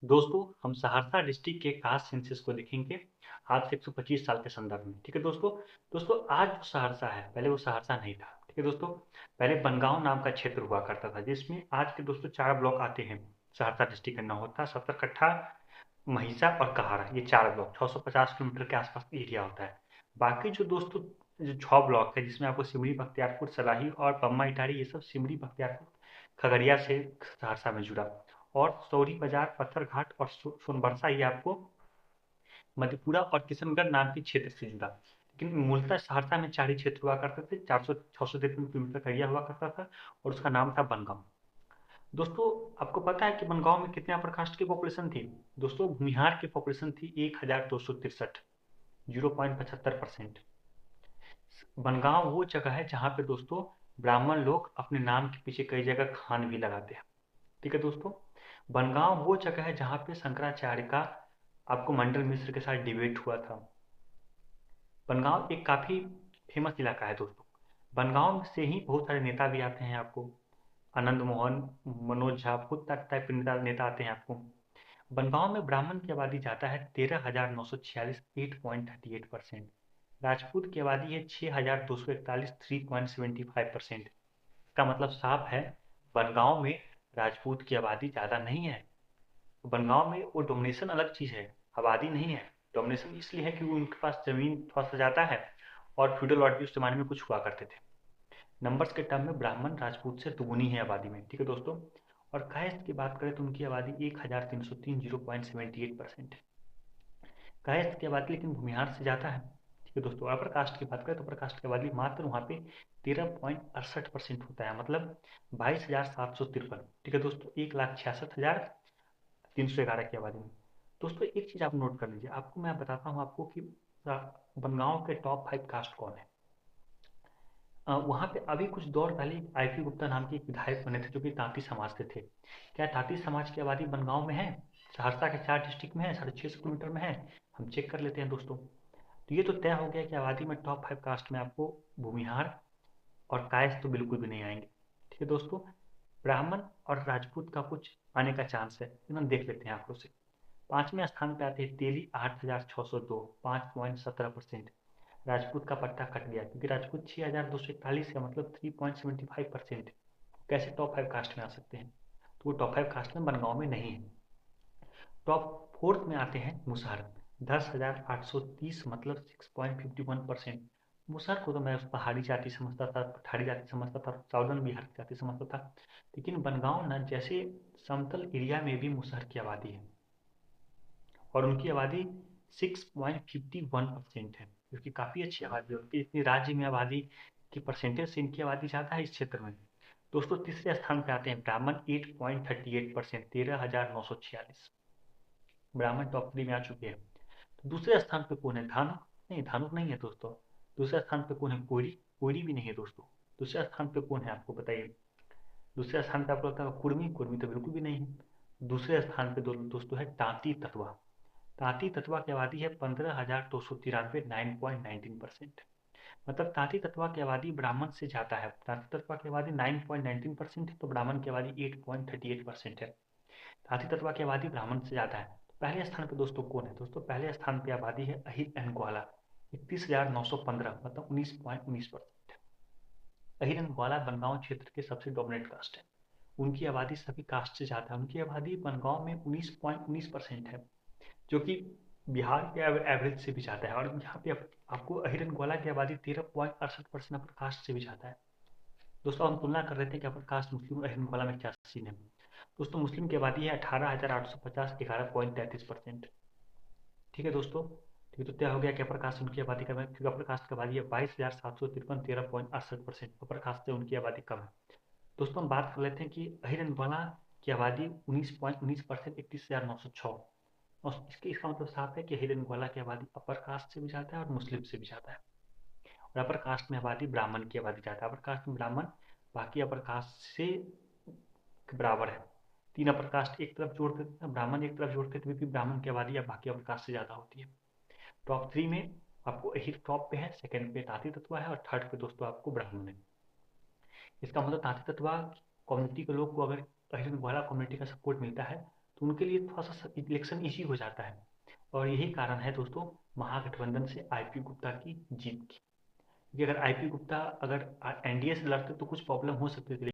दोस्तों, हम सहरसा डिस्ट्रिक्ट के कास्ट सेंसस को देखेंगे आज से 125 साल के संदर्भ में। ठीक है दोस्तों। दोस्तों, आज जो सहरसा है पहले वो सहरसा नहीं था। ठीक है दोस्तों। पहले बनगांव नाम का क्षेत्र हुआ करता था, जिसमें आज के दोस्तों 4 ब्लॉक आते हैं। सहरसा डिस्ट्रिक्ट का नौहट्टा, सतरकट्ठा, महिसा और कहारा, ये 4 ब्लॉक 650 किलोमीटर के आसपास एरिया होता है। बाकी जो दोस्तों जो 6 ब्लॉक है, जिसमें आपको सिमरी, बख्तियारपुर, सलाही और पम्मा इटारी, ये सब सिमरी, बख्तियारपुर, खगड़िया से सहरसा में जुड़ा। और सौरी बाजार, पत्थरघाट और सोनबरसा, ये आपको मधेपुरा और किशनगढ़ नाम के क्षेत्र से जुड़ा। लेकिन मूलतः सहरसा में 4 ही क्षेत्र हुआ करते थे। 653 किलोमीटर का एरिया हुआ करता था और उसका नाम था बनगांव। दोस्तों, आपको पता है कि बनगांव में कितने अपर कास्ट की पॉपुलेशन थी? दोस्तों, भूमिहार की पॉपुलेशन थी 1263, 0.75%। बनगांव वो जगह है जहाँ पे दोस्तों ब्राह्मण लोग अपने नाम के पीछे कई जगह खान भी लगाते हैं। ठीक है दोस्तों। बनगांव वो जगह है जहाँ पे शंकराचार्य का आपको मंडल मिश्र के साथ डिबेट हुआ था। बनगांव एक काफी फेमस इलाका है दोस्तों। बनगांव से ही बहुत सारे नेता भी आते हैं आपको। आनंद मोहन, मनोज झा, बहुत टाइप के नेता नेता आते हैं आपको। बनगांव में ब्राह्मण की आबादी जाता है 13,946, 8.38%। राजपूत की आबादी है 6,241, 3.75%। इसका मतलब साफ है, बनगांव में राजपूत की आबादी ज़्यादा नहीं है। बनगांव में वो डोमिनेशन अलग चीज़ है, आबादी नहीं है। डोमिनेशन इसलिए है कि उनके पास ज़मीन थोड़ा सा ज़्यादा है और फ्यूडल लॉट भी उस ज़माने में कुछ हुआ करते थे। नंबर्स के टर्म में ब्राह्मण राजपूत से दुगुनी है आबादी में। ठीक है दोस्तों। और कायस्थ की बात करें तो उनकी आबादी 1,303, 0.78% है। कायस्थ की आबादी लेकिन भूमिहार से ज़्यादा है। ठीक है दोस्तों। अपर कास्ट की बात करें तो अपर कास्ट की आबादी मात्र वहाँ पे 13.68% होता है, मतलब 22,753। ठीक है दोस्तों। 1,66,311 की आबादी में। दोस्तों, एक चीज़ आप नोट कर लीजिए, आपको मैं बताता हूँ आपको कि बनगांव के टॉप 5 कास्ट कौन है। वहाँ पे अभी कुछ दौर पहले आईपी गुप्ता नाम के एक विधायक बने थे, जो कि तांती समाज के थे। क्या तांती समाज की आबादी बनगांव में है? सहरसा के 4 डिस्ट्रिक्ट में है, 650 किलोमीटर में है। हम चेक कर लेते हैं दोस्तों। तो ये तो तय हो गया कि आबादी में टॉप 5 कास्ट में आपको भूमिहार और कायस्थ तो बिल्कुल भी नहीं आएंगे। ठीक है दोस्तों। ब्राह्मण और राजपूत का कुछ आने का चांस है, लेकिन हम देख लेते हैं आंकड़ों से। 5वें स्थान पे आते हैं तेली, 8,602, 5.17%। राजपूत का पट्टा कट गया क्योंकि राजपूत 6,241 का मतलब 3.75%। कैसे टॉप 5 कास्ट में आ सकते हैं? तो वो टॉप 5 कास्ट में बनगांव में नहीं है। टॉप 4 में आते हैं मुसहर, 10,830, मतलब 6.51%। मुसहर को तो मैं पहाड़ी जाति समझता था, पठारी जाति समझता था, साउदर्न बिहार की जाति समझता था। लेकिन बनगांव न जैसे समतल एरिया में भी मुसहर की आबादी है और उनकी आबादी 6.51% है, जो कि काफ़ी अच्छी आबादी है उनकी। इतनी राज्य में आबादी की परसेंटेज से इनकी आबादी ज़्यादा है इस क्षेत्र में। दोस्तों, तीसरे स्थान पे आते हैं ब्राह्मण, 8.38%, 13,946। ब्राह्मण टॉप 3 में आ चुके हैं। तो दूसरे स्थान पे कौन है? धानुक? नहीं, धानुक नहीं है दोस्तों। दूसरे स्थान पे कौन है? कोयरी? कोयरी भी नहीं है दोस्तों। दूसरे स्थान पे कौन है आपको बताइए? दूसरे स्थान पे आपको लगता है कुर्मी? कुर्मी तो बिल्कुल भी नहीं है। दूसरे स्थान पे दोस्तों है तांती ततवा। तांती ततवा की आबादी है 15,293, 9.19%। मतलब तांती ततवा की आबादी ब्राह्मण से ज़्यादा है। तांती ततवा की आबादी 9.19% है, तो ब्राह्मण की आबादी 8.38% है। तांती ततवा की आबादी ब्राह्मण से ज़्यादा है। तो पहले स्थान पे दोस्तों कौन है? दोस्तों, पहले स्थान पे आबादी है अहिर एंड ग्वाला, 31,915, मतलब 19.19%। अहिर एंड ग्वाला बनगांव क्षेत्र के सबसे डोमिनेट कास्ट है। उनकी आबादी सभी कास्ट से ज़्यादा है। उनकी आबादी बनगांव में 19.19% है, जो कि बिहार के एवरेज से भी ज़्यादा है। और यहाँ पे आपको अहिर एंड ग्वाला की आबादी 13.68% अपर कास्ट से भी ज़्यादा है। दोस्तों, हम तुलना कर रहे थे कि अपर कास्ट मुस्लिम और अहिर एंड ग्वाला में क्या सीन है। दोस्तों, मुस्लिम की आबादी है 18,850, 11.33%। ठीक है दोस्तों। ठीक है, तो तय हो गया कि अपर कास्ट उनकी आबादी कम है, क्योंकि अपर कास्ट की आबादी है 22,753, 13.68%। अपर कास्ट से उनकी आबादी कम है। दोस्तों, हम बात कर लेते हैं कि अहिर एंड ग्वाला की आबादी 19.19%, 31,906। और इसका मतलब साफ है कि अहिर एंड ग्वाला की आबादी अपर कास्ट से भी ज़्यादा है और मुस्लिम से भी ज़्यादा है। और अपर कास्ट में आबादी ब्राह्मण की आबादी ज़्यादा है। अपर कास्ट में ब्राह्मण बाकी अपर कास्ट से बराबर है। 3 अपर कास्ट एक तरफ जोड़ते थे, ब्राह्मण एक तरफ जोड़ते थे, भी ब्राह्मण की आबादी या बाकी अपर कास्ट से ज़्यादा होती है। टॉप 3 में आपको अहिर टॉप पे है, सेकंड पे तांती तत्वा है और थर्ड पे दोस्तों आपको ब्राह्मण है। इसका मतलब तांती तत्वा कम्युनिटी के लोग को अगर अहिर ग्वाला कम्युनिटी का सपोर्ट मिलता है तो उनके लिए थोड़ा-सा इलेक्शन ईज़ी हो जाता है और यही कारण है दोस्तों महागठबंधन से आईपी गुप्ता की जीत की। क्योंकि अगर आईपी गुप्ता अगर एनडीए से लड़ते तो कुछ प्रॉब्लम हो सकती थी।